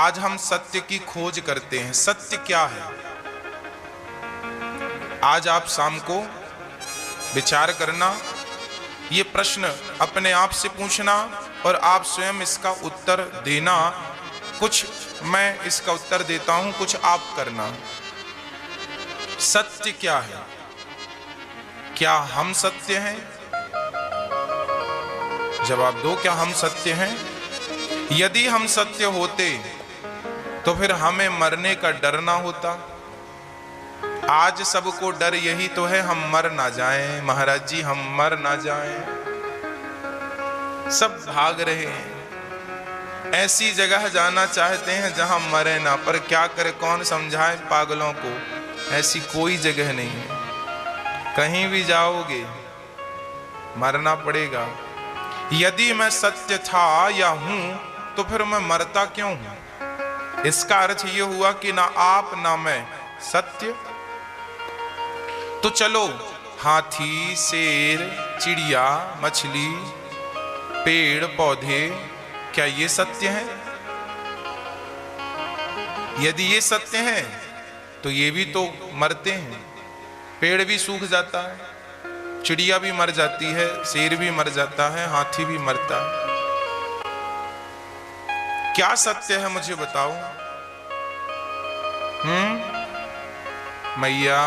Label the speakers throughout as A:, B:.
A: आज हम सत्य की खोज करते हैं। सत्य क्या है? आज आप शाम को विचार करना, ये प्रश्न अपने आप से पूछना और आप स्वयं इसका उत्तर देना। कुछ मैं इसका उत्तर देता हूं, कुछ आप करना। सत्य क्या है? क्या हम सत्य हैं? जवाब दो, क्या हम सत्य हैं? यदि हम सत्य होते तो फिर हमें मरने का डर ना होता। आज सबको डर यही तो है, हम मर ना जाएं। महाराज जी, हम मर ना जाएं। सब भाग रहे हैं, ऐसी जगह जाना चाहते हैं जहां मरे ना, पर क्या करे, कौन समझाए पागलों को। ऐसी कोई जगह नहीं है, कहीं भी जाओगे मरना पड़ेगा। यदि मैं सत्य था या हूं तो फिर मैं मरता क्यों हूं? इसका अर्थ यह हुआ कि ना आप ना मैं सत्य। तो चलो, हाथी, शेर, चिड़िया, मछली, पेड़ पौधे, क्या ये सत्य है? यदि ये सत्य है तो ये भी तो मरते हैं। पेड़ भी सूख जाता है, चिड़िया भी मर जाती है, शेर भी मर जाता है, हाथी भी मरता है। क्या सत्य है मुझे बताओ? मैया,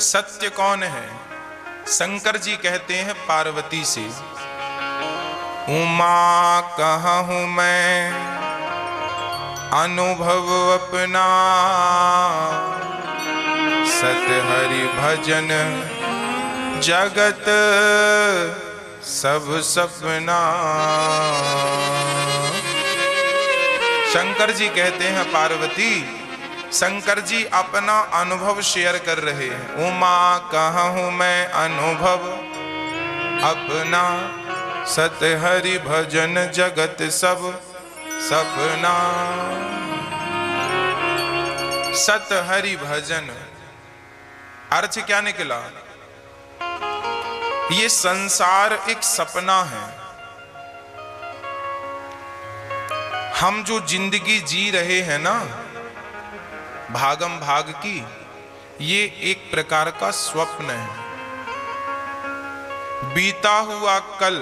A: सत्य कौन है? शंकर जी कहते हैं पार्वती से, उमा कहूं मैं अनुभव अपना, सत हरि भजन जगत सब सपना। शंकर जी कहते हैं पार्वती, शंकर जी अपना अनुभव शेयर कर रहे हैं। उमा कहूं मैं अनुभव अपना, सत हरि भजन जगत सब सपना। सत हरि भजन अर्थ क्या निकला? ये संसार एक सपना है। हम जो जिंदगी जी रहे हैं ना, भागम भाग की, ये एक प्रकार का स्वप्न है। बीता हुआ कल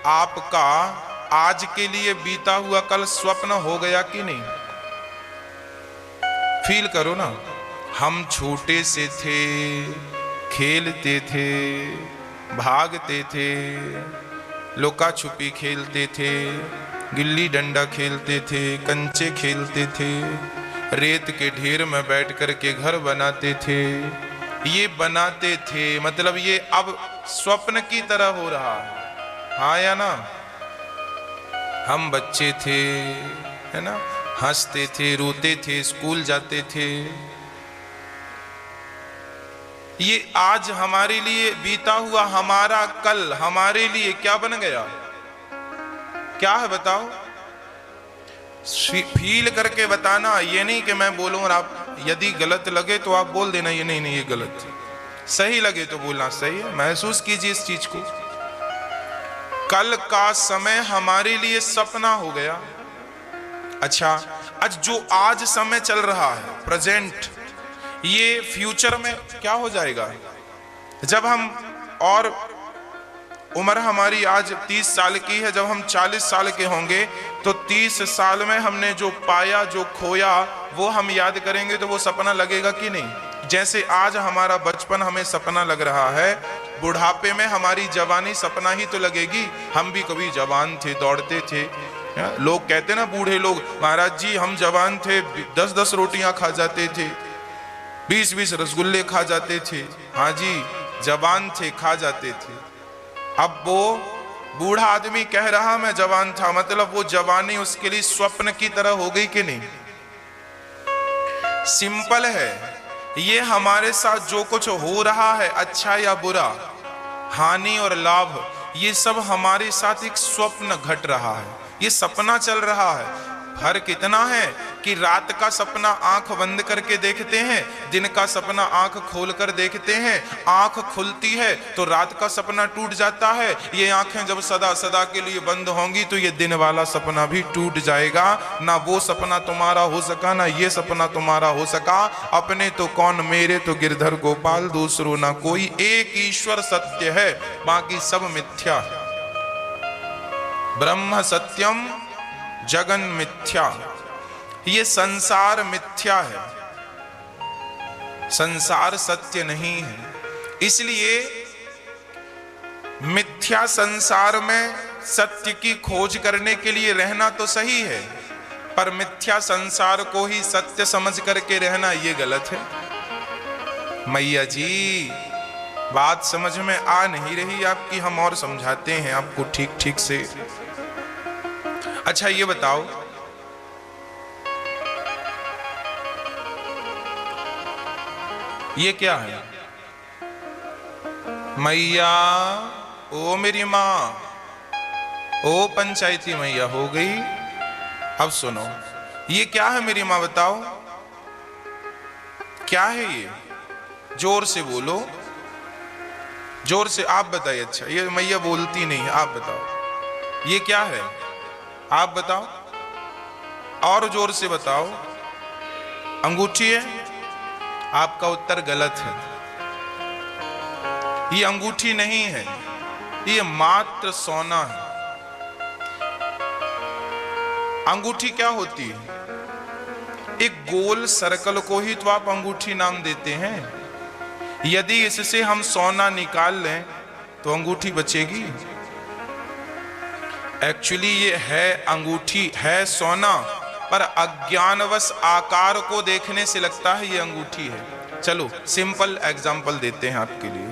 A: आपका आज के लिए बीता हुआ कल स्वप्न हो गया कि नहीं? फील करो ना। हम छोटे से थे, खेलते थे, भागते थे, लुका छुपी खेलते थे, गिल्ली डंडा खेलते थे, कंचे खेलते थे, रेत के ढेर में बैठ कर के घर बनाते थे। ये बनाते थे मतलब ये अब स्वप्न की तरह हो रहा है, हाँ या ना? हम बच्चे थे, है ना, हंसते थे, रोते थे, स्कूल जाते थे। ये आज हमारे लिए बीता हुआ हमारा कल हमारे लिए क्या बन गया? क्या है बताओ? फील करके बताना। ये नहीं कि मैं बोलूं और आप यदि गलत लगे तो आप बोल देना ये नहीं नहीं ये गलत, सही लगे तो बोलना सही है। महसूस कीजिए इस चीज को। कल का समय हमारे लिए सपना हो गया। अच्छा, आज जो आज समय चल रहा है प्रेजेंट, ये फ्यूचर में क्या हो जाएगा? जब हम, और उम्र हमारी आज 30 साल की है, जब हम 40 साल के होंगे तो 30 साल में हमने जो पाया, जो खोया, वो हम याद करेंगे तो वो सपना लगेगा कि नहीं? जैसे आज हमारा बचपन हमें सपना लग रहा है, बुढ़ापे में हमारी जवानी सपना ही तो लगेगी। हम भी कभी जवान थे, दौड़ते थे। लोग कहते ना, बूढ़े लोग, महाराज जी हम जवान थे, 10-10 रोटियां खा जाते थे, 20-20 रसगुल्ले खा जाते थे। हाँ जी, जवान थे, खा जाते थे। अब वो बूढ़ा आदमी कह रहा मैं जवान था, मतलब वो जवानी उसके लिए स्वप्न की तरह हो गई कि नहीं? सिंपल है, ये हमारे साथ जो कुछ हो रहा है, अच्छा या बुरा, हानि और लाभ, ये सब हमारे साथ एक स्वप्न घट रहा है, ये सपना चल रहा है। फर्क इतना है कि रात का सपना आंख बंद करके देखते हैं, दिन का सपना आंख खोलकर देखते हैं। आंख खुलती है तो रात का सपना टूट जाता है। ये आंखें जब सदा सदा के लिए बंद होंगी तो ये दिन वाला सपना भी टूट जाएगा। ना वो सपना तुम्हारा हो सका, ना ये सपना तुम्हारा हो सका। अपने तो कौन मेरे तो गिरधर गोपाल, दूसरो ना कोई। एक ईश्वर सत्य है, बाकी सब मिथ्या है। ब्रह्म सत्यम जगन मिथ्या। ये संसार मिथ्या है, संसार सत्य नहीं है। इसलिए मिथ्या संसार में सत्य की खोज करने के लिए रहना तो सही है, पर मिथ्या संसार को ही सत्य समझ करके रहना ये गलत है। मैया जी, बात समझ में आ नहीं रही आपकी, हम और समझाते हैं आपको ठीक ठीक से। अच्छा ये बताओ, ये क्या है? मैया, ओ मेरी माँ, ओ पंचायती मैया हो गई। अब सुनो, ये क्या है मेरी माँ, बताओ क्या है ये? जोर से बोलो, जोर से आप बताइए। अच्छा, ये मैया बोलती नहीं है, आप बताओ ये क्या है, आप बताओ, और जोर से बताओ। अंगूठी है? आपका उत्तर गलत है। ये अंगूठी नहीं है, ये मात्र सोना है। अंगूठी क्या होती है? एक गोल सर्कल को ही तो आप अंगूठी नाम देते हैं। यदि इससे हम सोना निकाल लें तो अंगूठी बचेगी? एक्चुअली ये है अंगूठी, है सोना, पर अज्ञानवश आकार को देखने से लगता है ये अंगूठी है। चलो सिंपल एग्जांपल देते हैं आपके लिए।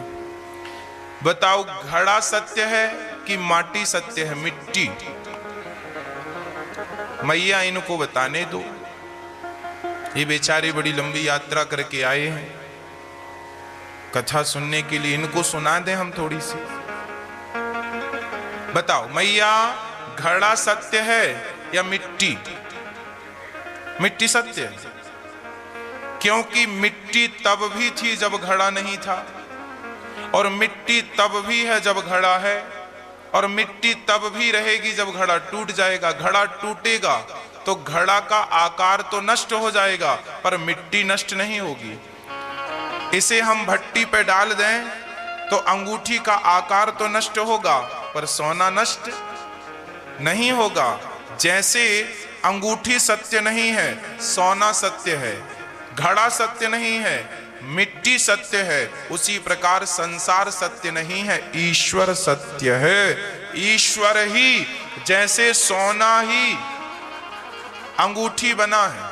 A: बताओ, घड़ा सत्य है कि माटी सत्य है? मिट्टी। मैया इनको बताने दो, ये बेचारे बड़ी लंबी यात्रा करके आए हैं कथा सुनने के लिए, इनको सुना दें हम थोड़ी सी। बताओ मैया, घड़ा सत्य है या मिट्टी? मिट्टी सत्य है, क्योंकि मिट्टी तब भी थी जब घड़ा नहीं था, और मिट्टी तब भी है जब घड़ा है, और मिट्टी तब भी रहेगी जब घड़ा टूट जाएगा। घड़ा टूटेगा तो घड़ा का आकार तो नष्ट हो जाएगा, पर मिट्टी नष्ट नहीं होगी। इसे हम भट्टी पे डाल दें तो अंगूठी का आकार तो नष्ट होगा, पर सोना नष्ट नहीं होगा। जैसे अंगूठी सत्य नहीं है, सोना सत्य है। घड़ा सत्य नहीं है, मिट्टी सत्य है। उसी प्रकार संसार सत्य नहीं है, ईश्वर सत्य है। ईश्वर ही जैसे सोना ही अंगूठी बना है,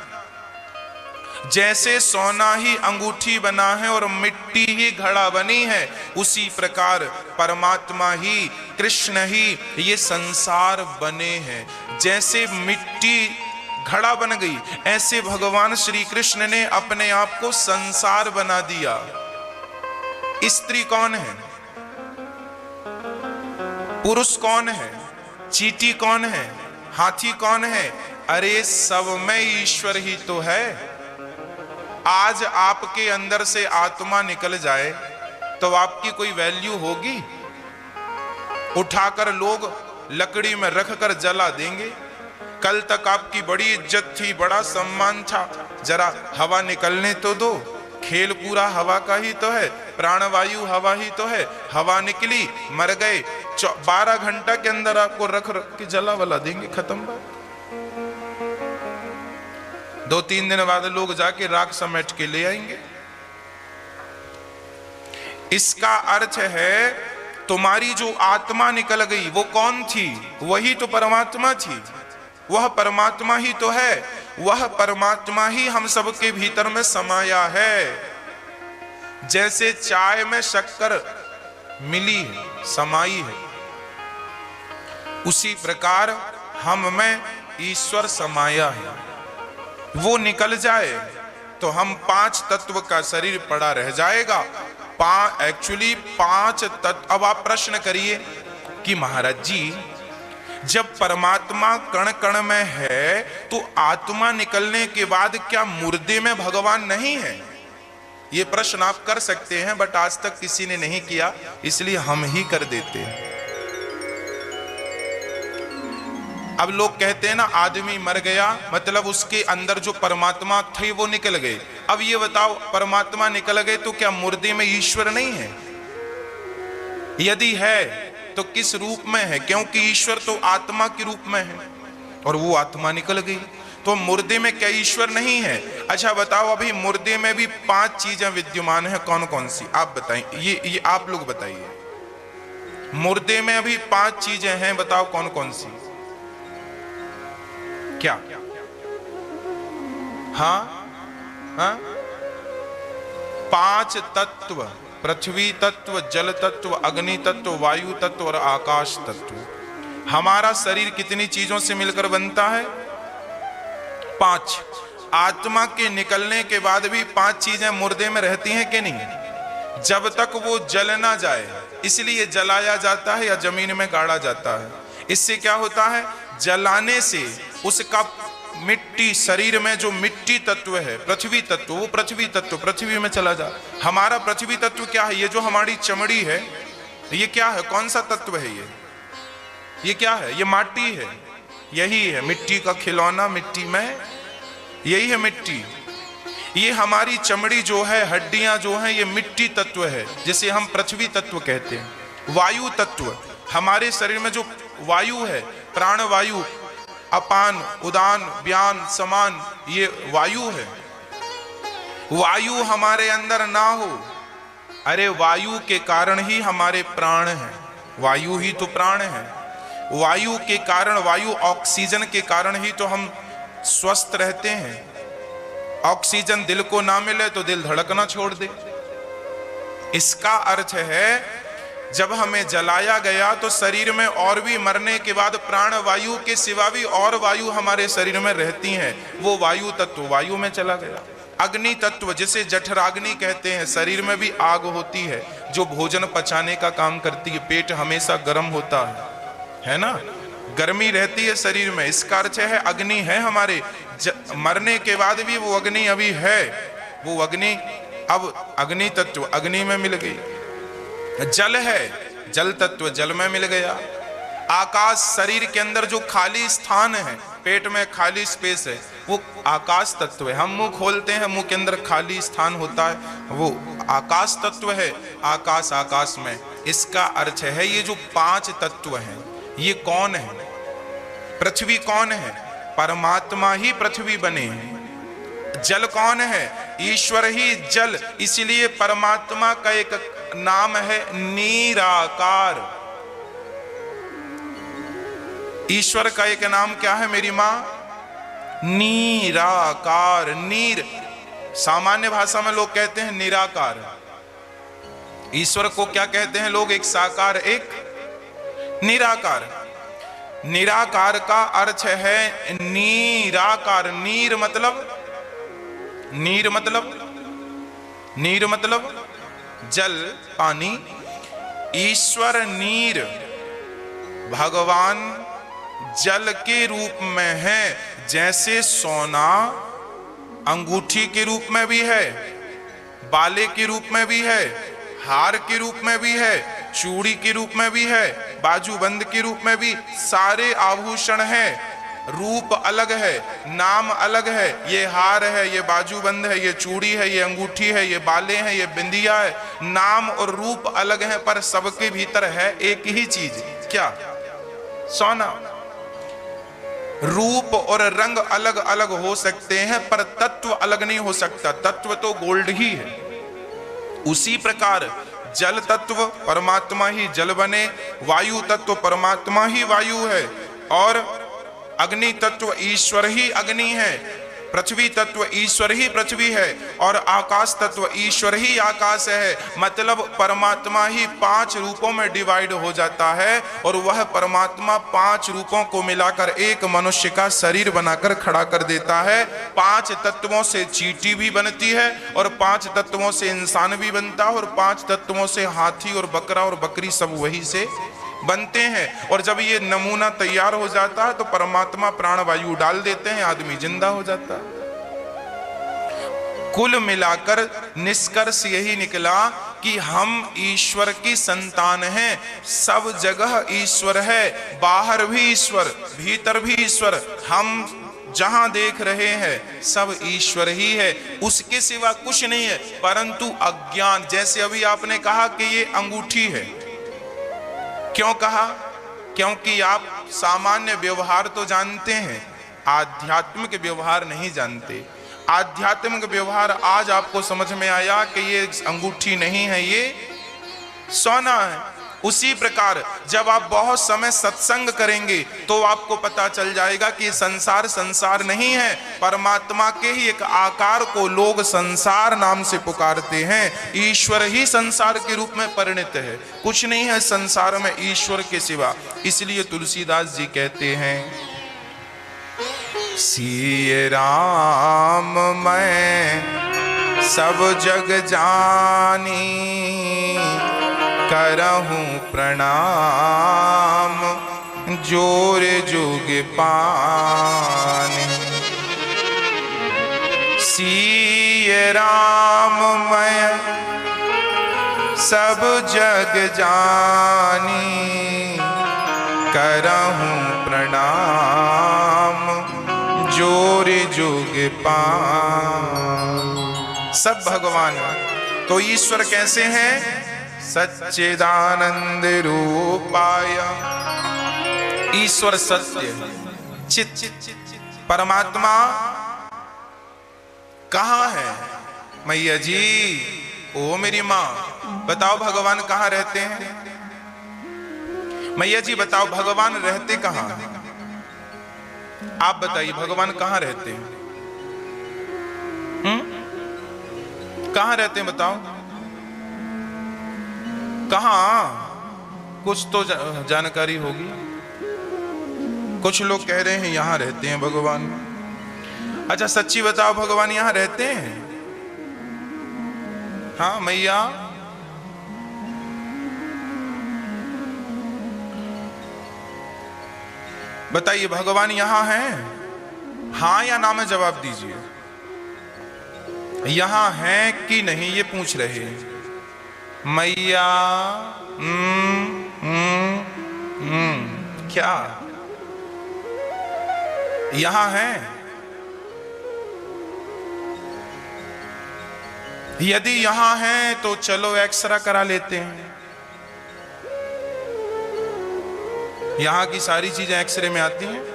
A: जैसे सोना ही अंगूठी बना है और मिट्टी ही घड़ा बनी है, उसी प्रकार परमात्मा ही, कृष्ण ही ये संसार बने हैं। जैसे मिट्टी घड़ा बन गई, ऐसे भगवान श्री कृष्ण ने अपने आप को संसार बना दिया। स्त्री कौन है? पुरुष कौन है? चींटी कौन है? हाथी कौन है? अरे सब में ईश्वर ही तो है। आज आपके अंदर से आत्मा निकल जाए तो आपकी कोई वैल्यू होगी? उठाकर लोग लकड़ी में रखकर जला देंगे। कल तक आपकी बड़ी इज्जत थी, बड़ा सम्मान था, जरा हवा निकलने तो दो। खेल पूरा हवा का ही तो है, प्राणवायु हवा ही तो है। हवा निकली, मर गए, 12 घंटा के अंदर आपको रख के जला वला देंगे, खत्म बात। 2-3 दिन बाद लोग जाके राख समेट के ले आएंगे। इसका अर्थ है तुम्हारी जो आत्मा निकल गई वो कौन थी? वही तो परमात्मा थी। वह परमात्मा ही तो है, वह परमात्मा ही हम सबके भीतर में समाया है। जैसे चाय में शक्कर मिली है, समाई है, उसी प्रकार हम में ईश्वर समाया है। वो निकल जाए तो हम 5 तत्व का शरीर पड़ा रह जाएगा। एक्चुअली 5 तत्व। अब आप प्रश्न करिए कि महाराज जी जब परमात्मा कण कण में है तो आत्मा निकलने के बाद क्या मुर्दे में भगवान नहीं है? ये प्रश्न आप कर सकते हैं, बट आज तक किसी ने नहीं किया, इसलिए हम ही कर देते हैं। अब लोग कहते हैं ना, आदमी मर गया मतलब उसके अंदर जो परमात्मा थे वो निकल गए। अब ये बताओ, परमात्मा निकल गए तो क्या मुर्दे में ईश्वर नहीं है? यदि है तो किस रूप में है? क्योंकि ईश्वर तो आत्मा के रूप में है और वो आत्मा निकल गई, तो मुर्दे में क्या ईश्वर नहीं है? अच्छा बताओ, अभी मुर्दे में भी 5 चीजें विद्यमान है, कौन कौन सी आप बताएं? ये आप लोग बताइए। मुर्दे में अभी 5 चीजें हैं, बताओ कौन कौन सी? क्या? हाँ हाँ, 5 तत्व, पृथ्वी तत्व, जल तत्व, अग्नि तत्व, वायु तत्व और आकाश तत्व। हमारा शरीर कितनी चीजों से मिलकर बनता है? 5। आत्मा के निकलने के बाद भी 5 चीजें मुर्दे में रहती हैं कि नहीं? जब तक वो जल ना जाए, इसलिए जलाया जाता है या जमीन में गाड़ा जाता है। इससे क्या होता है? जलाने से उसका मिट्टी, शरीर में जो मिट्टी तत्व है, पृथ्वी तत्व, वो पृथ्वी तत्व पृथ्वी में चला जा। हमारा पृथ्वी तत्व क्या है? ये जो हमारी चमड़ी है, ये क्या है? कौन सा तत्व है ये क्या है? ये माटी है, यही है मिट्टी का खिलौना, मिट्टी में यही है मिट्टी। ये हमारी चमड़ी जो है, हड्डियां जो हैं, ये मिट्टी तत्व है, जिसे हम पृथ्वी तत्व कहते हैं। वायु तत्व, हमारे शरीर में जो वायु है, प्राण वायु, अपान, उदान, व्यान, समान, ये वायु है। वायु हमारे अंदर ना हो, अरे वायु के कारण ही हमारे प्राण हैं, वायु ही तो प्राण है। वायु के कारण, वायु ऑक्सीजन के कारण ही तो हम स्वस्थ रहते हैं। ऑक्सीजन दिल को ना मिले तो दिल धड़कना छोड़ दे। इसका अर्थ है जब हमें जलाया गया तो शरीर में और भी मरने के बाद प्राण वायु के सिवा भी और वायु हमारे शरीर में रहती हैं, वो वायु तत्व वायु में चला गया। अग्नि तत्व, जिसे जठराग्नि कहते हैं, शरीर में भी आग होती है जो भोजन पचाने का काम करती है। पेट हमेशा गर्म होता है ना, गर्मी रहती है शरीर में। इसका अर्थ है अग्नि है हमारे, मरने के बाद भी वो अग्नि अभी है, वो अग्नि अब अग्नि तत्व अग्नि में मिल गई। जल है, जल तत्व जल में मिल गया। आकाश, शरीर के अंदर जो खाली स्थान है, पेट में खाली स्पेस है, वो आकाश तत्व है। हम मुंह खोलते हैं, मुंह के अंदर खाली स्थान होता है, वो आकाश तत्व है। आकाश, आकाश में, इसका अर्थ है ये जो 5 तत्व हैं, ये कौन है? पृथ्वी कौन है? परमात्मा ही पृथ्वी बने हैं। जल कौन है? ईश्वर ही जल, इसलिए परमात्मा का एक नाम है निराकार। ईश्वर का एक नाम क्या है मेरी मां? निराकार। नीर, सामान्य भाषा में लोग कहते हैं निराकार। ईश्वर को क्या कहते हैं लोग? एक साकार, एक निराकार। निराकार का अर्थ है निराकार। नीर मतलब, नीर मतलब, नीर मतलब जल, पानी। ईश्वर नीर, भगवान जल के रूप में है। जैसे सोना अंगूठी के रूप में भी है, बाले के रूप में भी है, हार के रूप में भी है, चूड़ी के रूप में भी है, बाजूबंद के रूप में भी, सारे आभूषण हैं। रूप अलग है, नाम अलग है। ये हार है, ये बाजूबंद है, ये चूड़ी है, ये अंगूठी है, ये बाले हैं, ये बिंदिया है। नाम और रूप अलग हैं, पर सबके भीतर है एक ही चीज, क्या? सोना। रूप और रंग अलग अलग हो सकते हैं, पर तत्व अलग नहीं हो सकता। तत्व तो गोल्ड ही है। उसी प्रकार जल तत्व परमात्मा ही जल बने, वायु तत्व परमात्मा ही वायु है, और अग्नि तत्व ईश्वर ही अग्नि है, पृथ्वी तत्व ईश्वर ही पृथ्वी है, और आकाश तत्व ईश्वर ही आकाश है। मतलब परमात्मा ही 5 रूपों में डिवाइड हो जाता है, और वह परमात्मा 5 रूपों को मिलाकर एक मनुष्य का शरीर बनाकर खड़ा कर देता है। 5 तत्वों से चींटी भी बनती है, और 5 तत्वों से इंसान भी बनता है, और 5 तत्वों से हाथी और बकरा और बकरी सब वही से बनते हैं। और जब ये नमूना तैयार हो जाता है तो परमात्मा प्राणवायु डाल देते हैं, आदमी जिंदा हो जाता है। कुल मिलाकर निष्कर्ष यही निकला कि हम ईश्वर की संतान हैं। सब जगह ईश्वर है, बाहर भी ईश्वर, भीतर भी ईश्वर। हम जहां देख रहे हैं सब ईश्वर ही है, उसके सिवा कुछ नहीं है। परंतु अज्ञान, जैसे अभी आपने कहा कि ये अंगूठी है, क्यों कहा? क्योंकि आप सामान्य व्यवहार तो जानते हैं, आध्यात्मिक व्यवहार नहीं जानते। आध्यात्मिक व्यवहार आज आपको समझ में आया कि ये अंगूठी नहीं है, ये सोना है। उसी प्रकार जब आप बहुत समय सत्संग करेंगे तो आपको पता चल जाएगा कि संसार संसार नहीं है, परमात्मा के ही एक आकार को लोग संसार नाम से पुकारते हैं। ईश्वर ही संसार के रूप में परिणत है, कुछ नहीं है संसार में ईश्वर के सिवा। इसलिए तुलसीदास जी कहते हैं, सिय राम मैं सब जग जानी, करहूं प्रणाम जोर जुग पानी। सिय राम मैं सब जग जानी, करहूं प्रणाम जोर जुग पानी। सब भगवान। तो ईश्वर कैसे हैं? सच्चिदानंद रूपाय। ईश्वर सत्य चित परमात्मा कहाँ है? मैया जी, ओ मेरी माँ, बताओ भगवान कहाँ रहते हैं? मैया जी बताओ भगवान रहते कहाँ? आप बताइए भगवान कहाँ रहते हैं? कहाँ रहते हैं बताओ? कहाँ? कुछ तो जानकारी होगी। कुछ लोग कह रहे हैं यहां रहते हैं भगवान। अच्छा सच्ची बताओ भगवान यहां रहते हैं? हाँ मैया, बताइए भगवान यहां हैं? हाँ या ना में जवाब दीजिए। यहां हैं कि नहीं ये पूछ रहे हैं मैया। क्या यहां है? यदि यहां है तो चलो एक्सरा करा लेते हैं। यहां की सारी चीजें एक्सरे में आती हैं।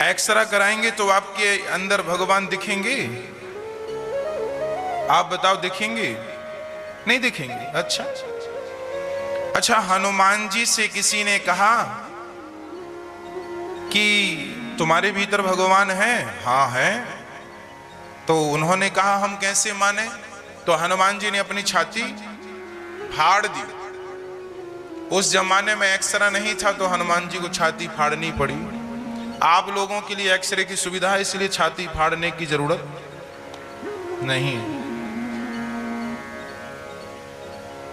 A: एक्सरा कराएंगे तो आपके अंदर भगवान दिखेंगे? आप बताओ दिखेंगे? नहीं दिखेंगे। अच्छा अच्छा, हनुमान जी से किसी ने कहा कि तुम्हारे भीतर भगवान है? हाँ है। तो उन्होंने कहा हम कैसे माने? तो हनुमान जी ने अपनी छाती फाड़ दी। उस जमाने में एक्सरा नहीं था तो हनुमान जी को छाती फाड़नी पड़ी। आप लोगों के लिए एक्सरे की सुविधा है इसलिए छाती फाड़ने की जरूरत नहीं।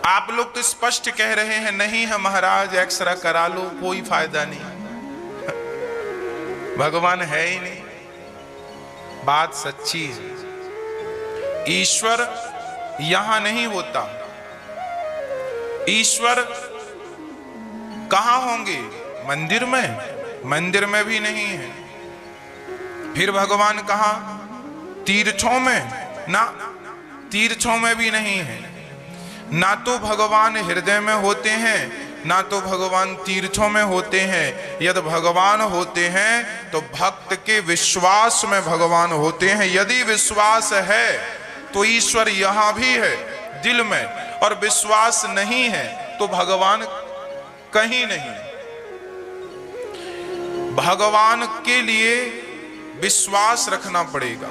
A: आप लोग तो स्पष्ट कह रहे हैं नहीं है महाराज, एक्सरा करा लो, कोई फायदा नहीं, भगवान है ही नहीं। बात सच्ची है। ईश्वर यहां नहीं होता। ईश्वर कहां होंगे? मंदिर में? मंदिर में भी नहीं है। फिर भगवान कहां? तीर्थों में? ना, तीर्थों में भी नहीं है। ना तो भगवान हृदय में होते हैं, ना तो भगवान तीर्थों में होते हैं। यदि भगवान होते हैं तो भक्त के विश्वास में भगवान होते हैं। यदि विश्वास है तो ईश्वर यहां भी है दिल में, और विश्वास नहीं है तो भगवान कहीं नहीं। भगवान के लिए विश्वास रखना पड़ेगा।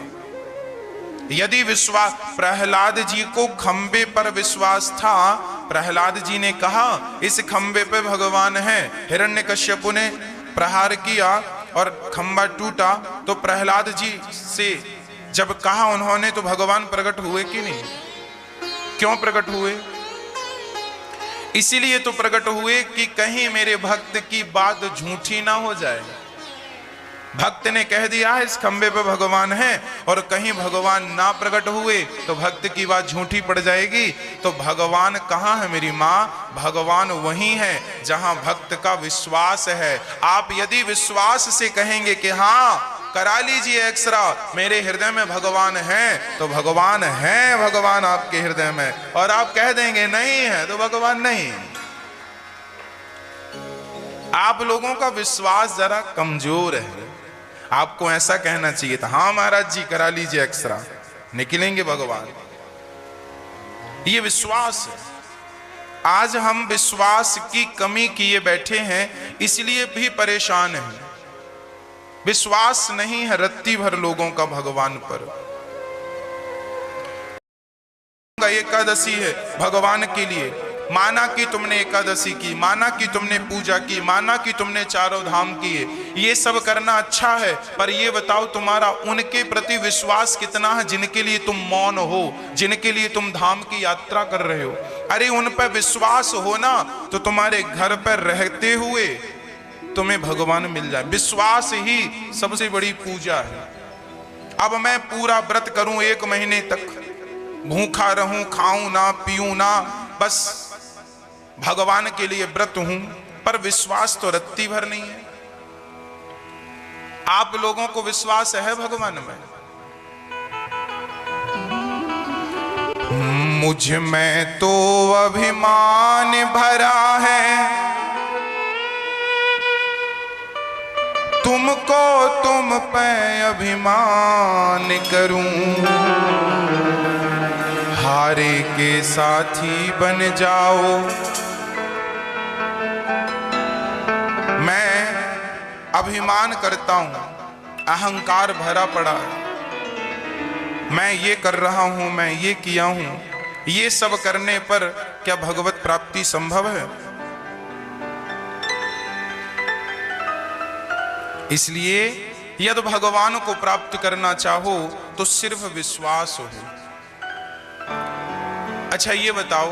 A: यदि विश्वास, प्रहलाद जी को खंबे पर विश्वास था। प्रहलाद जी ने कहा इस खंबे पे भगवान है। हिरण्यकश्यपु ने प्रहार किया और खंबा टूटा, तो प्रहलाद जी से जब कहा उन्होंने तो भगवान प्रकट हुए कि नहीं? क्यों प्रकट हुए? इसीलिए तो प्रकट हुए कि कहीं मेरे भक्त की बात झूठी ना हो जाए। भक्त ने कह दिया है इस खंबे पे भगवान है, और कहीं भगवान ना प्रकट हुए तो भक्त की बात झूठी पड़ जाएगी। तो भगवान कहाँ है मेरी माँ? भगवान वहीं है जहां भक्त का विश्वास है। आप यदि विश्वास से कहेंगे कि हाँ करा लीजिए एक्सरा, मेरे हृदय में भगवान है, तो भगवान है, भगवान आपके हृदय में। और आप कह देंगे नहीं है तो भगवान नहीं। आप लोगों का विश्वास जरा कमजोर है। आपको ऐसा कहना चाहिए था, हाँ महाराज जी करा लीजिए एक्सरा, निकलेंगे भगवान। ये विश्वास है। आज हम विश्वास की कमी किए बैठे हैं, इसलिए भी परेशान हैं। विश्वास नहीं है रत्ती भर लोगों का भगवान पर। एकादशी है भगवान के लिए, माना कि तुमने एकादशी की, माना कि तुमने पूजा की, माना कि तुमने चारों धाम किए, ये सब करना अच्छा है, पर ये बताओ तुम्हारा उनके प्रति विश्वास कितना है जिनके लिए तुम मौन हो, जिनके लिए तुम धाम की यात्रा कर रहे हो। अरे उन पर विश्वास हो ना तो तुम्हारे घर पर रहते हुए तुम्हें भगवान मिल जाए। विश्वास ही सबसे बड़ी पूजा है। अब मैं पूरा व्रत करूं 1 महीने तक, भूखा रहूं, खाऊं ना, पीऊं ना, बस भगवान के लिए व्रत हूं, पर विश्वास तो रत्ती भर नहीं है। आप लोगों को विश्वास है भगवान में? मुझ में तो अभिमान भरा है, तुमको तुम पे अभिमान करूं, हारे के साथी बन जाओ। मैं अभिमान करता हूं, अहंकार भरा पड़ा है, मैं ये कर रहा हूं, मैं ये किया हूं। ये सब करने पर क्या भगवत प्राप्ति संभव है? इसलिए यदि भगवान को प्राप्त करना चाहो तो सिर्फ विश्वास हो। अच्छा ये बताओ,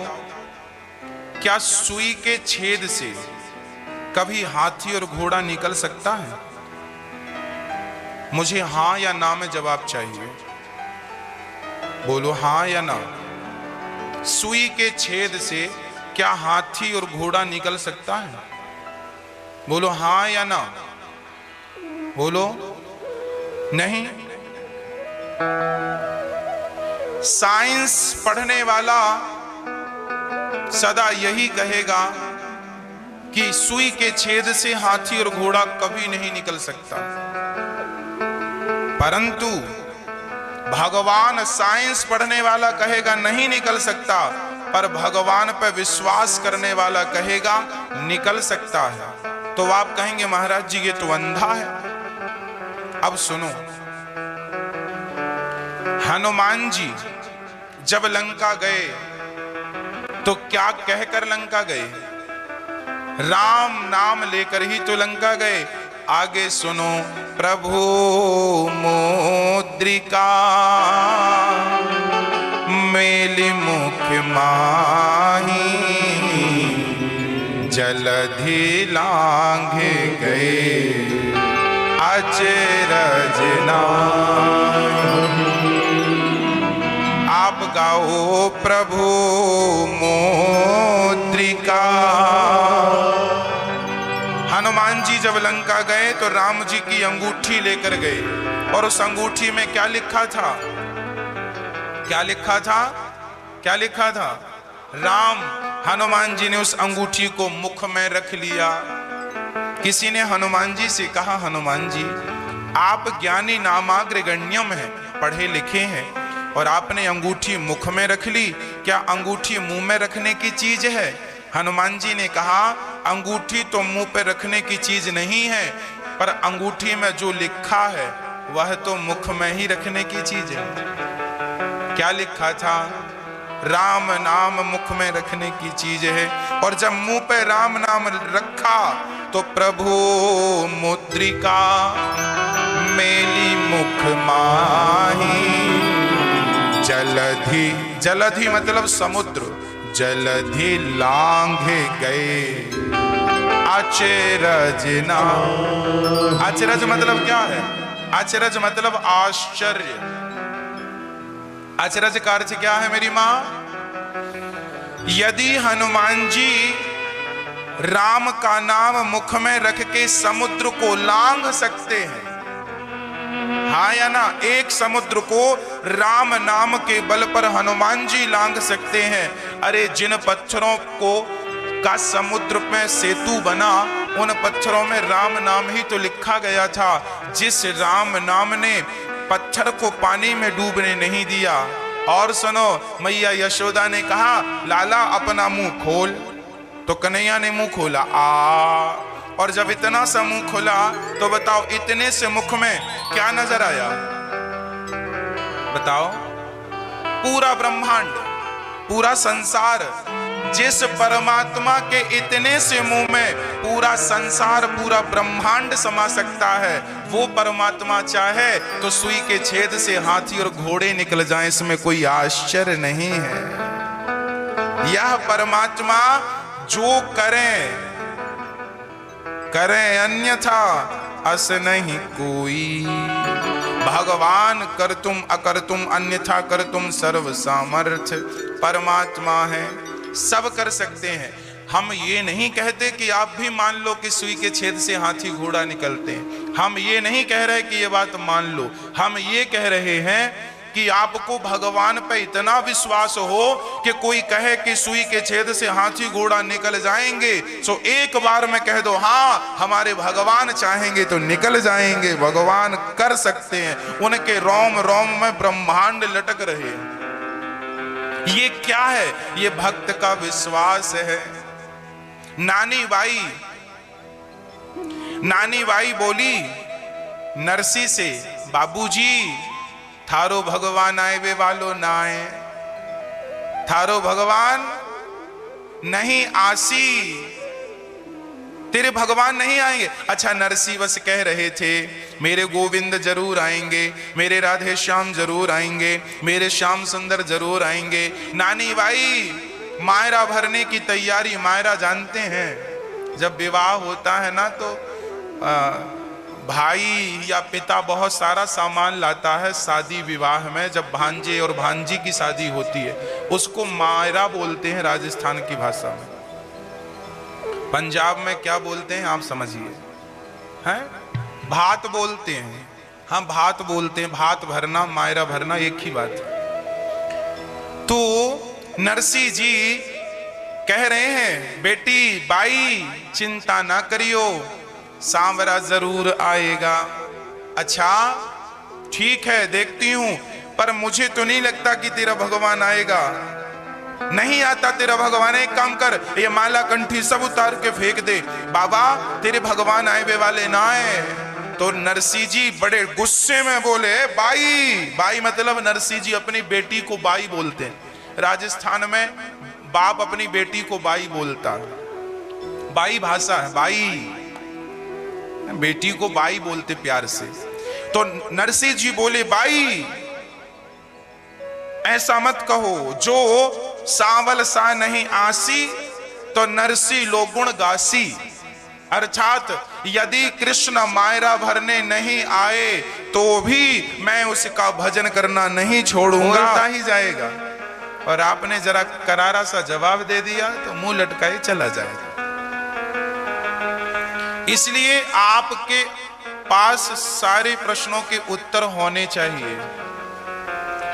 A: क्या सुई के छेद से कभी हाथी और घोड़ा निकल सकता है? मुझे हां या ना में जवाब चाहिए। बोलो हां या ना। सुई के छेद से क्या हाथी और घोड़ा निकल सकता है? बोलो हां या ना। बोलो नहीं। साइंस पढ़ने वाला सदा यही कहेगा कि सुई के छेद से हाथी और घोड़ा कभी नहीं निकल सकता, परंतु भगवान, साइंस पढ़ने वाला कहेगा नहीं निकल सकता, पर भगवान पर विश्वास करने वाला कहेगा निकल सकता है। तो आप कहेंगे महाराज जी ये तो अंधा है। अब सुनो, हनुमान जी जब लंका गए तो क्या कहकर लंका गए? राम नाम लेकर ही तो लंका गए। आगे सुनो, प्रभु मुद्रिका मेलि मुख माही, जलधि लांघे गए अचरज नाहि। आप गाओ प्रभु मुद्रिका। हनुमान जी जब लंका गए तो राम जी की अंगूठी लेकर गए, और उस अंगूठी में क्या लिखा था? क्या लिखा था? क्या लिखा था? राम। हनुमान जी ने उस अंगूठी को मुख में रख लिया। किसी ने हनुमान जी से कहा, हनुमान जी आप ज्ञानी नामाग्र गण्यम हैं, पढ़े लिखे हैं, और आपने अंगूठी मुख में रख ली, क्या अंगूठी मुंह में रखने की चीज है? हनुमान जी ने कहा, अंगूठी तो मुंह पे रखने की चीज नहीं है, पर अंगूठी में जो लिखा है वह तो मुख में ही रखने की चीज है। क्या लिखा था? राम नाम मुख में रखने की चीज है। और जब मुंह पे राम नाम रखा तो प्रभु मुद्रिका मेली मुख माही, जलधि, जलधि मतलब समुद्र, जलधि लांघे गए अचरज ना। अचरज मतलब क्या है? अचरज मतलब आश्चर्य। अचरज का अर्थ क्या है मेरी मां? यदि हनुमान जी राम का नाम मुख में रख के समुद्र को लांघ सकते हैं, हाँ या ना? एक समुद्र को राम नाम के बल पर हनुमान जी लांघ सकते हैं। अरे जिन पत्थरों को का समुद्र में सेतु बना, उन पत्थरों में राम नाम ही तो लिखा गया था। जिस राम नाम ने पत्थर को पानी में डूबने नहीं दिया। और सुनो, मैया यशोदा ने कहा लाला अपना मुंह खोल, तो कन्हैया ने मुंह खोला और जब इतना सा मुंह खोला तो बताओ इतने से मुख में क्या नजर आया? बताओ। पूरा ब्रह्मांड, पूरा संसार। जिस परमात्मा के इतने से मुंह में पूरा संसार, पूरा ब्रह्मांड समा सकता है, वो परमात्मा चाहे तो सुई के छेद से हाथी और घोड़े निकल जाएं, इसमें कोई आश्चर्य नहीं है। यह परमात्मा जो करें करें, अन्यथा अस नहीं कोई। भगवान कर तुम अकर तुम अन्यथा कर तुम सर्व सामर्थ्य। परमात्मा है, सब कर सकते हैं। हम ये नहीं कहते कि आप भी मान लो कि सुई के छेद से हाथी घोड़ा निकलते हैं। हम ये नहीं कह रहे कि ये बात मान लो। हम ये कह रहे हैं कि आपको भगवान पे इतना विश्वास हो कि कोई कहे कि सुई के छेद से हाथी घोड़ा निकल जाएंगे, तो एक बार में कह दो हाँ हमारे भगवान चाहेंगे तो निकल जाएंगे। भगवान कर सकते हैं, उनके रोम रोम में ब्रह्मांड लटक रहे हैं। ये क्या है? ये भक्त का विश्वास है। नानी बाई बोली नरसी से, बाबूजी थारो भगवान आए वे वालो ना आए, थारो भगवान नहीं आसी, तेरे भगवान नहीं आएंगे। अच्छा, नरसी बस कह रहे थे मेरे गोविंद जरूर आएंगे, मेरे राधे श्याम जरूर आएंगे, मेरे श्याम सुंदर जरूर आएंगे। नानी भाई मायरा भरने की तैयारी, मायरा जानते हैं जब विवाह होता है ना तो भाई या पिता बहुत सारा सामान लाता है शादी विवाह में। जब भांजे और भांजी की शादी होती है उसको मायरा बोलते हैं राजस्थान की भाषा में। पंजाब में क्या बोलते हैं आप समझिए, हैं? भात बोलते हैं। हम भात बोलते हैं, भात भरना मायरा भरना एक ही बात है। तो नरसी जी कह रहे हैं बेटी बाई चिंता ना करियो, सांवरा जरूर आएगा। अच्छा ठीक है देखती हूं, पर मुझे तो नहीं लगता कि तेरा भगवान आएगा। नहीं आता तेरा भगवान, एक काम कर ये माला कंठी सब उतार के फेंक दे, बाबा तेरे भगवान आए वे वाले ना आए। तो नरसी जी बड़े गुस्से में बोले बाई मतलब नरसी जी अपनी बेटी को बाई बोलते हैं। राजस्थान में बाप अपनी बेटी को बाई बोलता है, बाई भाषा है, बाई बेटी को बाई बोलते प्यार से। तो नरसी जी बोले बाई ऐसा मत कहो, जो सांवल सा नहीं आसी तो नरसी लोगुण गासी। अर्थात यदि कृष्ण मायरा भरने नहीं आए तो भी मैं उसका भजन करना नहीं छोड़ूंगा, बोलता ही जाएगा। और आपने जरा करारा सा जवाब दे दिया तो मुंह लटकाए चला जाएगा। इसलिए आपके पास सारे प्रश्नों के उत्तर होने चाहिए।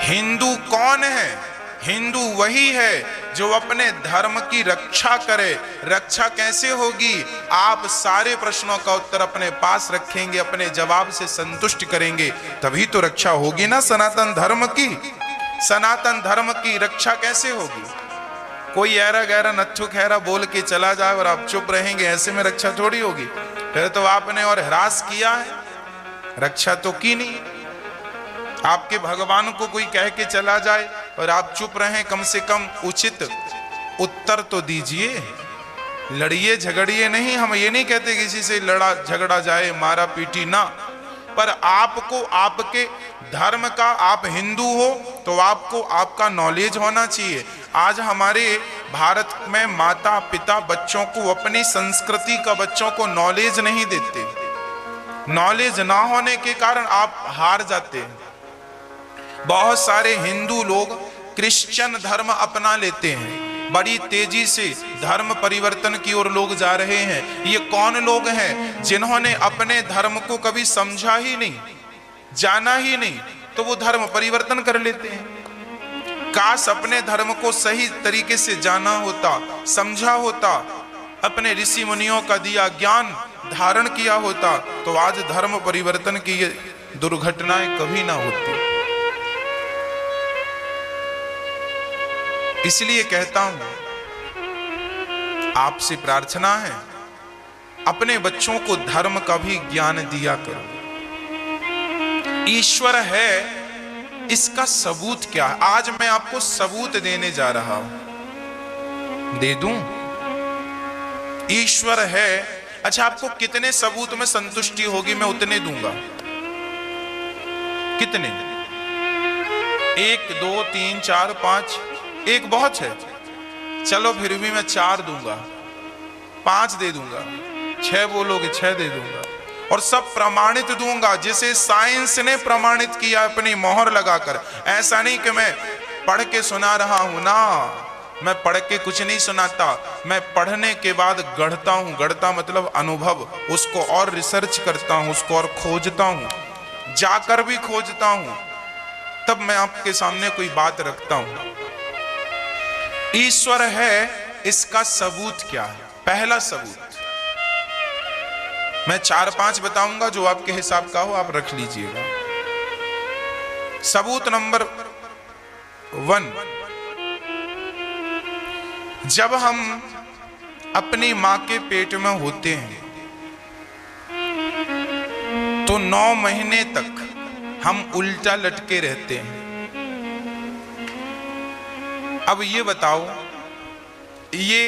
A: हिंदू कौन है? हिंदू वही है जो अपने धर्म की रक्षा करे। रक्षा कैसे होगी? आप सारे प्रश्नों का उत्तर अपने पास रखेंगे, अपने जवाब से संतुष्ट करेंगे, तभी तो रक्षा होगी ना सनातन धर्म की। सनातन धर्म की रक्षा कैसे होगी? कोई ऐरा गहरा नत्थु खैरा बोल के चला जाए और आप चुप रहेंगे, ऐसे में रक्षा थोड़ी होगी। फिर तो आपने और ह्रास किया है, रक्षा तो की नहीं। आपके भगवान को कोई कह के चला जाए और आप चुप रहें, कम से कम उचित उत्तर तो दीजिए। लड़िए झगड़िए नहीं। हम ये नहीं कहते किसी से लड़ा झगड़ा जाए, मारा पीटी ना, पर आपको आपके धर्म का, आप हिंदू हो तो आपको आपका नॉलेज होना चाहिए। आज हमारे भारत में माता पिता बच्चों को, अपनी संस्कृति का बच्चों को नॉलेज नहीं देते। नॉलेज ना होने के कारण आप हार जाते हैं। बहुत सारे हिंदू लोग क्रिश्चियन धर्म अपना लेते हैं, बड़ी तेजी से धर्म परिवर्तन की ओर लोग जा रहे हैं। ये कौन लोग हैं जिन्होंने अपने धर्म को कभी समझा ही नहीं, जाना ही नहीं, तो वो धर्म परिवर्तन कर लेते हैं। काश अपने धर्म को सही तरीके से जाना होता, समझा होता, अपने ऋषि मुनियों का दिया ज्ञान धारण किया होता, तो आज धर्म परिवर्तन की ये दुर्घटनाएं कभी ना होती। इसलिए कहता हूं, आपसे प्रार्थना है, अपने बच्चों को धर्म का भी ज्ञान दिया करो। ईश्वर है, इसका सबूत क्या है? आज मैं आपको सबूत देने जा रहा हूं। दे दूं? ईश्वर है। अच्छा, आपको कितने सबूत में संतुष्टि होगी? मैं उतने दूंगा। कितने? 1 2 3 4 5? एक बहुत है। चलो फिर भी मैं 4 दूंगा, 5 दे दूंगा, 6 बोलोगे 6 दे दूंगा, और सब प्रमाणित दूंगा, जिसे साइंस ने प्रमाणित किया अपनी मोहर लगाकर। ऐसा नहीं कि मैं पढ़ के सुना रहा हूं ना, मैं पढ़ के कुछ नहीं सुनाता, मैं पढ़ने के बाद गढ़ता हूं। गढ़ता मतलब अनुभव, उसको और रिसर्च करता हूं, उसको और खोजता हूं, जाकर भी खोजता हूं, तब मैं आपके सामने कोई बात रखता हूं। ईश्वर है, इसका सबूत क्या है? पहला सबूत मैं 4-5 बताऊंगा, जो आपके हिसाब का हो आप रख लीजिएगा। सबूत नंबर 1, जब हम अपनी मां के पेट में होते हैं तो 9 महीने तक हम उल्टा लटके रहते हैं। अब ये बताओ, ये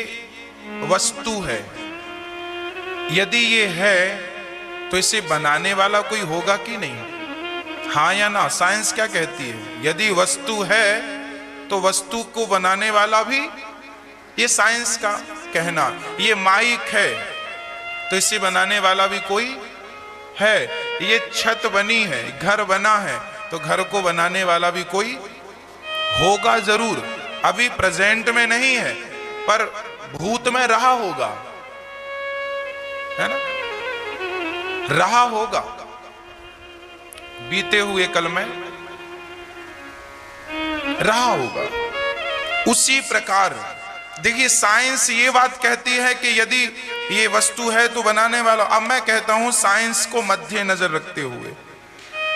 A: वस्तु है, यदि ये है तो इसे बनाने वाला कोई होगा कि नहीं? हाँ या ना? साइंस क्या कहती है? यदि वस्तु है तो वस्तु को बनाने वाला भी, ये साइंस का कहना। ये माइक है तो इसे बनाने वाला भी कोई है। ये छत बनी है, घर बना है, तो घर को बनाने वाला भी कोई होगा जरूर। अभी प्रेजेंट में नहीं है, पर भूत में रहा होगा, है ना? रहा होगा बीते हुए कल में रहा होगा। उसी प्रकार देखिए, साइंस ये बात कहती है कि यदि ये वस्तु है तो बनाने वाला। अब मैं कहता हूं, साइंस को मद्देनजर रखते हुए,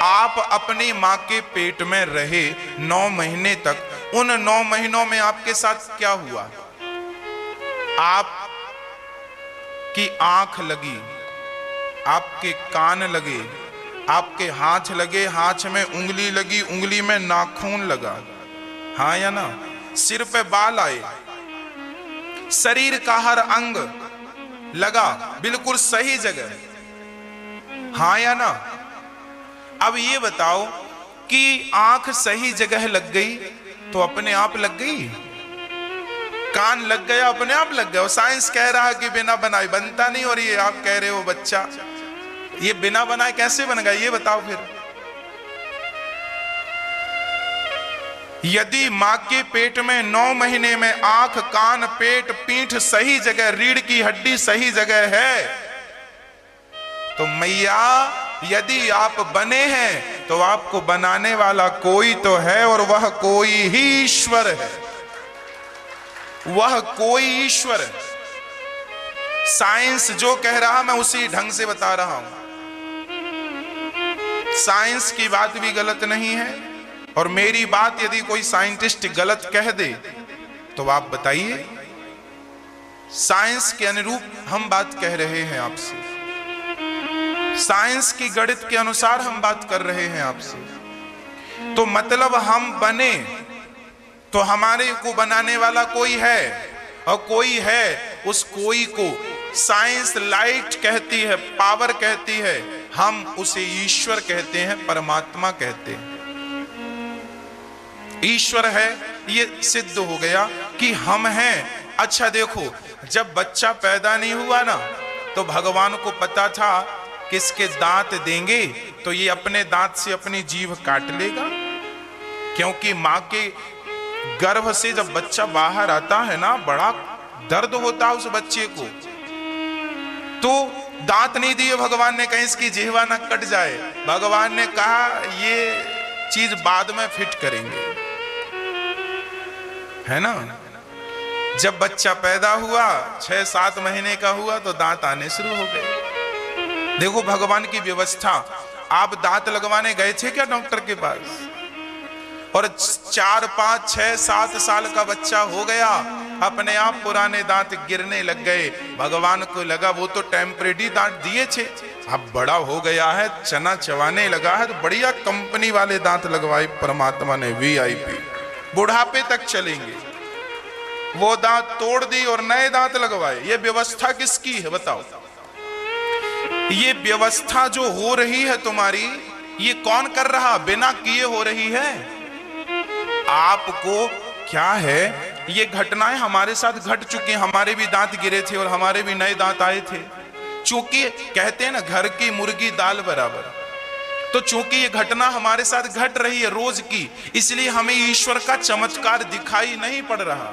A: आप अपनी मां के पेट में रहे 9 महीने तक, उन 9 महीनों में आपके साथ क्या हुआ? आपकी आंख लगी, आपके कान लगे, आपके हाथ लगे, हाथ में उंगली लगी, उंगली में नाखून लगा, हाँ या ना? सिर पे बाल आए, शरीर का हर अंग लगा बिल्कुल सही जगह, हाँ या ना? अब ये बताओ कि आंख सही जगह लग गई तो अपने आप लग गई? कान लग गया अपने आप लग गया? और साइंस कह रहा है कि बिना बनाए बनता नहीं, और ये आप कह रहे हो बच्चा ये बिना बनाए कैसे बन गया? ये बताओ फिर। यदि मां के पेट में 9 महीने में आंख, कान, पेट, पीठ सही जगह, रीढ़ की हड्डी सही जगह है, तो मैया यदि आप बने हैं तो आपको बनाने वाला कोई तो है, और वह कोई ही ईश्वर है। वह कोई ईश्वर है। साइंस जो कह रहा मैं उसी ढंग से बता रहा हूं। साइंस की बात भी गलत नहीं है, और मेरी बात यदि कोई साइंटिस्ट गलत कह दे तो आप बताइए। साइंस के अनुरूप हम बात कह रहे हैं आपसे, साइंस की गणित के अनुसार हम बात कर रहे हैं आपसे। तो मतलब हम बने तो हमारे को बनाने वाला कोई है, और कोई है, उस कोई को साइंस लाइट कहती है, पावर कहती है, हम उसे ईश्वर कहते हैं, परमात्मा कहते हैं। ईश्वर है ये सिद्ध हो गया कि हम हैं। अच्छा देखो, जब बच्चा पैदा नहीं हुआ ना, तो भगवान को पता था कि इसके दांत देंगे तो ये अपने दांत से अपनी जीभ काट लेगा, क्योंकि मां के गर्भ से जब बच्चा बाहर आता है ना, बड़ा दर्द होता है उस बच्चे को। तो दांत नहीं दिए भगवान ने, कहीं इसकी जिह्वा ना कट जाए। भगवान ने कहा ये चीज बाद में फिट करेंगे, है ना। जब बच्चा पैदा हुआ, 6-7 महीने का हुआ, तो दांत आने शुरू हो गए। देखो भगवान की व्यवस्था। आप दांत लगवाने गए थे क्या डॉक्टर के पास? और 4, 5, 6, 7 साल का बच्चा हो गया, अपने आप पुराने दांत गिरने लग गए। भगवान को लगा वो तो टेम्परेरी दांत दिए थे, अब बड़ा हो गया है, चना चबाने लगा है, तो बढ़िया कंपनी वाले दांत लगवाए परमात्मा ने, VIP, बुढ़ापे तक चलेंगे। वो दांत तोड़ दी और नए दांत लगवाए। ये व्यवस्था किसकी है बताओ? ये व्यवस्था जो हो रही है तुम्हारी, ये कौन कर रहा? बिना किए हो रही है। आपको क्या है, ये घटनाएं हमारे साथ घट चुकी हैं। हमारे भी दांत गिरे थे और हमारे भी नए दांत आए थे। चूंकि कहते हैं ना, घर की मुर्गी दाल बराबर, तो चूंकि ये घटना हमारे साथ घट रही है रोज की, इसलिए हमें ईश्वर का चमत्कार दिखाई नहीं पड़ रहा।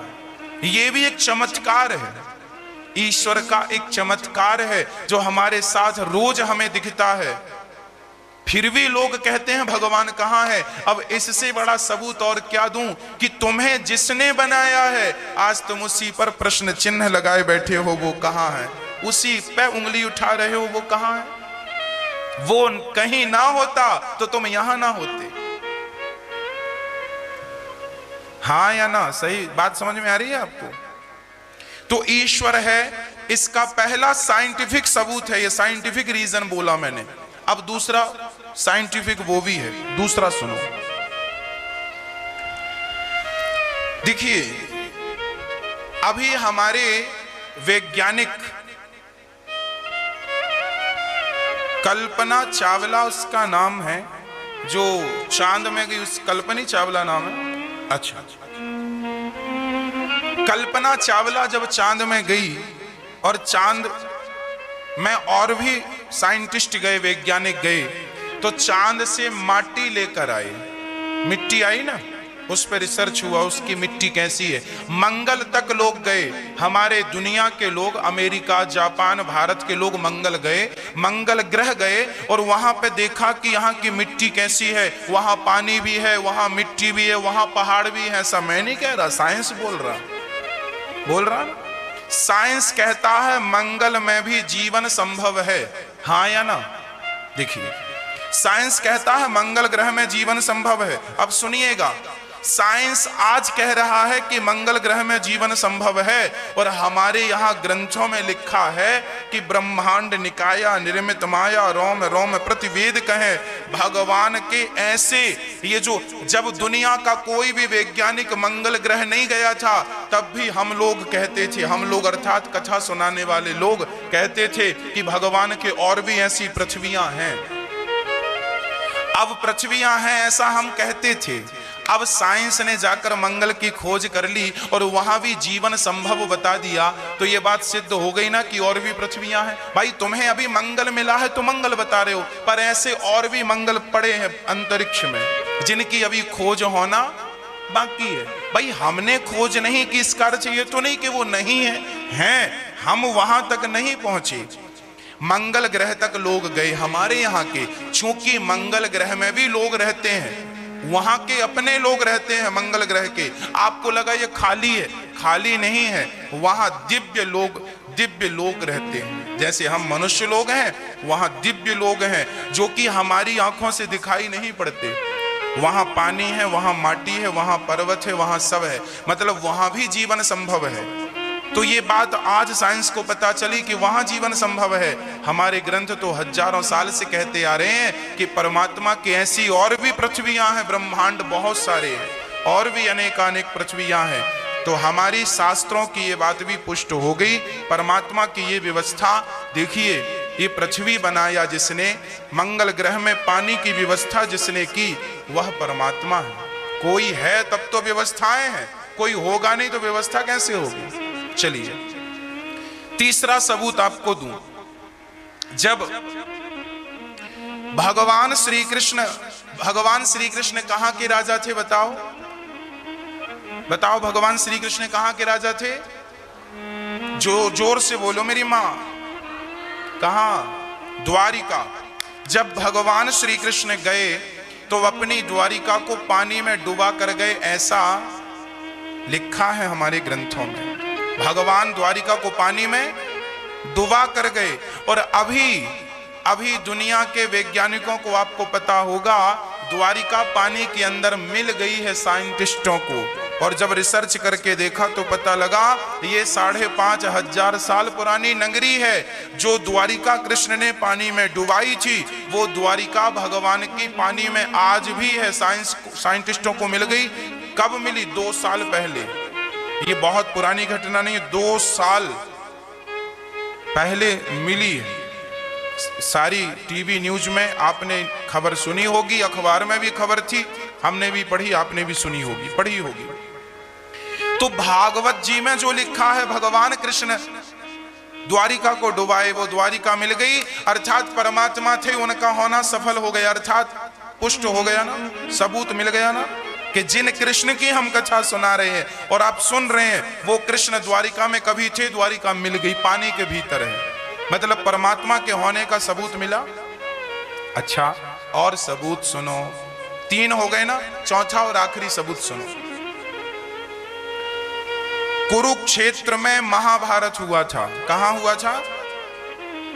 A: ये भी एक चमत्कार है, ईश्वर का एक चमत्कार है जो हमारे साथ रोज हमें दिखता है। फिर भी लोग कहते हैं भगवान कहाँ है। अब इससे बड़ा सबूत और क्या दूं कि तुम्हें जिसने बनाया है, आज तुम उसी पर प्रश्न चिन्ह लगाए बैठे हो, वो कहाँ है? उसी पे उंगली उठा रहे हो, वो कहाँ है? वो कहीं ना होता तो तुम यहां ना होते। हाँ या ना? सही बात समझ में आ रही है आपको? तो ईश्वर है, इसका पहला साइंटिफिक सबूत है, ये साइंटिफिक रीजन बोला मैंने। अब दूसरा साइंटिफिक वो भी है, दूसरा सुनो। देखिए, अभी हमारे वैज्ञानिक कल्पना चावला उसका नाम है, जो चांद में गई, उस कल्पनी चावला नाम है। अच्छा, कल्पना चावला जब चांद में गई और चांद में और भी साइंटिस्ट गए, वैज्ञानिक गए, तो चांद से माटी लेकर आए। मिट्टी आई ना, उस पर रिसर्च हुआ, उसकी मिट्टी कैसी है। मंगल तक लोग गए, हमारे दुनिया के लोग, अमेरिका, जापान, भारत के लोग मंगल गए, मंगल ग्रह गए और वहां पे देखा कि यहाँ की मिट्टी कैसी है। वहां पानी भी है, वहां मिट्टी भी है, वहां पहाड़ भी है। ऐसा मैं नहीं कह रहा, साइंस बोल रहा। साइंस कहता है मंगल में भी जीवन संभव है। हाँ या ना? देखिए, साइंस कहता है मंगल ग्रह में जीवन संभव है। अब सुनिएगा, साइंस आज कह रहा है कि मंगल ग्रह में जीवन संभव है, और हमारे यहाँ ग्रंथों में लिखा है कि ब्रह्मांड निकाया निर्मित माया रोम रोम प्रतिवेद कहे भगवान के ऐसे। ये जो जब दुनिया का कोई भी वैज्ञानिक मंगल ग्रह नहीं गया था, तब भी हम लोग कहते थे, हम लोग अर्थात कथा सुनाने वाले लोग कहते थे कि भगवान के और भी ऐसी पृथ्वियां हैं। अब पृथ्वियां हैं ऐसा हम कहते थे। अब साइंस ने जाकर मंगल की खोज कर ली और वहां भी जीवन संभव बता दिया, तो ये बात सिद्ध हो गई ना कि और भी पृथ्वियां हैं। भाई, तुम्हें अभी मंगल मिला है तो मंगल बता रहे हो, पर ऐसे और भी मंगल पड़े हैं अंतरिक्ष में जिनकी अभी खोज होना बाकी है। भाई, हमने खोज नहीं की, इसका अर्थ ये तो नहीं कि वो नहीं है, हम वहां तक नहीं पहुंचे। मंगल ग्रह तक लोग गए हमारे यहाँ के, चूंकि मंगल ग्रह में भी लोग रहते हैं, वहां के अपने लोग रहते हैं मंगल ग्रह के। आपको लगा ये खाली है, खाली नहीं है, वहां दिव्य लोग रहते हैं। जैसे हम मनुष्य लोग हैं, वहां दिव्य लोग हैं जो कि हमारी आंखों से दिखाई नहीं पड़ते। वहां पानी है, वहां माटी है, वहां पर्वत है, वहां सब है, मतलब वहां भी जीवन संभव है। तो ये बात आज साइंस को पता चली कि वहां जीवन संभव है। हमारे ग्रंथ तो हजारों साल से कहते आ रहे हैं कि परमात्मा की ऐसी और भी पृथ्वियां हैं, ब्रह्मांड बहुत सारे हैं, और भी अनेकानेक पृथ्वियां हैं। तो हमारी शास्त्रों की ये बात भी पुष्ट हो गई। परमात्मा की ये व्यवस्था देखिए, ये पृथ्वी बनाया जिसने, मंगल ग्रह में पानी की व्यवस्था जिसने की, वह परमात्मा है। कोई है तब तो व्यवस्थाएं हैं, कोई होगा नहीं तो व्यवस्था कैसे होगी। चलिए तीसरा सबूत आपको दूं। जब भगवान श्री कृष्ण कहां के राजा थे? बताओ बताओ, भगवान श्री कृष्ण कहां के राजा थे? जो जोर से बोलो मेरी मां। कहां? द्वारिका। जब भगवान श्री कृष्ण गए तो अपनी द्वारिका को पानी में डुबा कर गए, ऐसा लिखा है हमारे ग्रंथों में। भगवान द्वारिका को पानी में डुबा कर गए। और अभी दुनिया के वैज्ञानिकों को आपको पता होगा, द्वारिका पानी के अंदर मिल गई है साइंटिस्टों को। और जब रिसर्च करके देखा तो पता लगा ये 5,500 साल पुरानी नगरी है। जो द्वारिका कृष्ण ने पानी में डुबाई थी, वो द्वारिका भगवान की पानी में आज भी है। साइंटिस्टों को मिल गई। कब मिली? 2 साल पहले। ये बहुत पुरानी घटना नहीं, 2 साल पहले मिली है। सारी टीवी न्यूज में आपने खबर सुनी होगी, अखबार में भी खबर थी, हमने भी पढ़ी, आपने भी सुनी होगी, पढ़ी होगी। तो भागवत जी में जो लिखा है, भगवान कृष्ण द्वारिका को डुबाए, वो द्वारिका मिल गई, अर्थात परमात्मा थे, उनका होना सफल हो गया, अर्थात पुष्ट हो गया ना, सबूत मिल गया ना कि जिन कृष्ण की हम कथा सुना रहे हैं और आप सुन रहे हैं, वो कृष्ण द्वारिका में कभी थे, द्वारिका मिल गई, पानी के भीतर है। मतलब परमात्मा के होने का सबूत मिला। अच्छा, और सबूत सुनो। 3 हो गए ना, चौथा और आखिरी सबूत सुनो। कुरुक्षेत्र में महाभारत हुआ था। कहां हुआ था?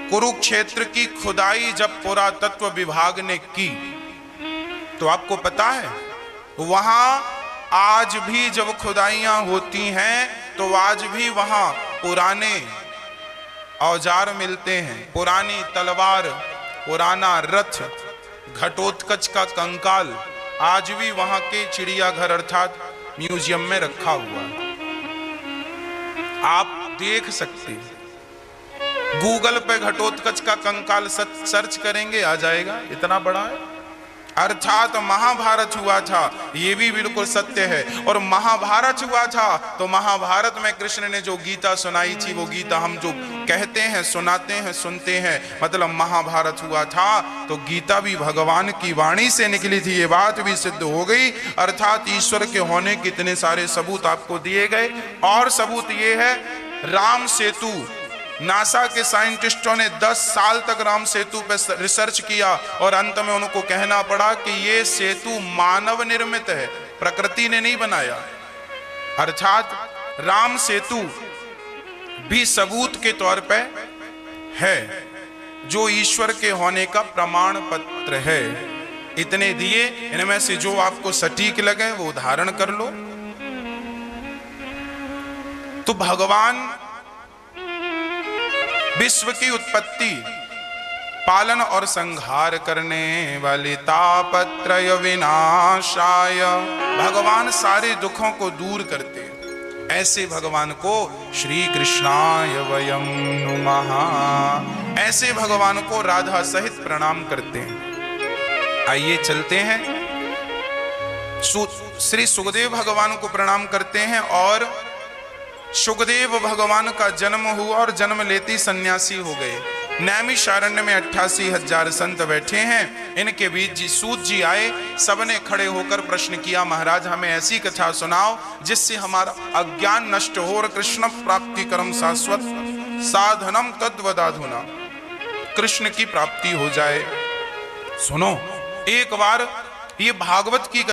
A: कुरुक्षेत्र की खुदाई जब पुरातत्व विभाग ने की, तो आपको पता है वहां आज भी जब खुदाइयां होती हैं तो आज भी वहां पुराने औजार मिलते हैं, पुरानी तलवार, पुराना रथ, घटोत्कच का कंकाल आज भी वहां के चिड़ियाघर अर्थात म्यूजियम में रखा हुआ है। आप देख सकते हैं, गूगल पे घटोत्कच का कंकाल सर्च करेंगे आ जाएगा, इतना बड़ा है। अर्थात महाभारत हुआ था, ये भी बिल्कुल सत्य है। और महाभारत हुआ था तो महाभारत में कृष्ण ने जो गीता सुनाई थी, वो गीता हम जो कहते हैं, सुनाते हैं, सुनते हैं, मतलब महाभारत हुआ था तो गीता भी भगवान की वाणी से निकली थी, ये बात भी सिद्ध हो गई। अर्थात ईश्वर के होने के इतने सारे सबूत आपको दिए गए। और सबूत ये है, राम सेतु, नासा के साइंटिस्टों ने 10 साल तक राम सेतु पे रिसर्च किया और अंत में उनको कहना पड़ा कि ये सेतु मानव निर्मित है, प्रकृति ने नहीं बनाया। अर्थात राम सेतु भी सबूत के तौर पे है, जो ईश्वर के होने का प्रमाण पत्र है। इतने दिए, इनमें से जो आपको सटीक लगे वो धारण कर लो। तो भगवान विश्व की उत्पत्ति, पालन और संहार करने वाले, तापत्रय विनाशाय, भगवान सारे दुखों को दूर करते हैं। ऐसे भगवान को श्री कृष्णाय वयं नुमः, ऐसे भगवान को राधा सहित प्रणाम करते हैं। आइए चलते हैं, श्री सुखदेव भगवान को प्रणाम करते हैं। और सुखदेव भगवान का जन्म हुआ और जन्म लेते सन्यासी हो गए। नैमिषारण्य में 88,000 संत बैठे हैं, इनके बीच जी सूत जी आए, सबने खड़े होकर प्रश्न किया, महाराज हमें ऐसी कथा सुनाओ जिससे हमारा अज्ञान नष्ट हो और कृष्ण प्राप्ति कर्म शाश्वत साधनम तद्वदाधुना, कृष्ण की प्राप्ति हो जाए। सुनो एक बार, ये भागवत की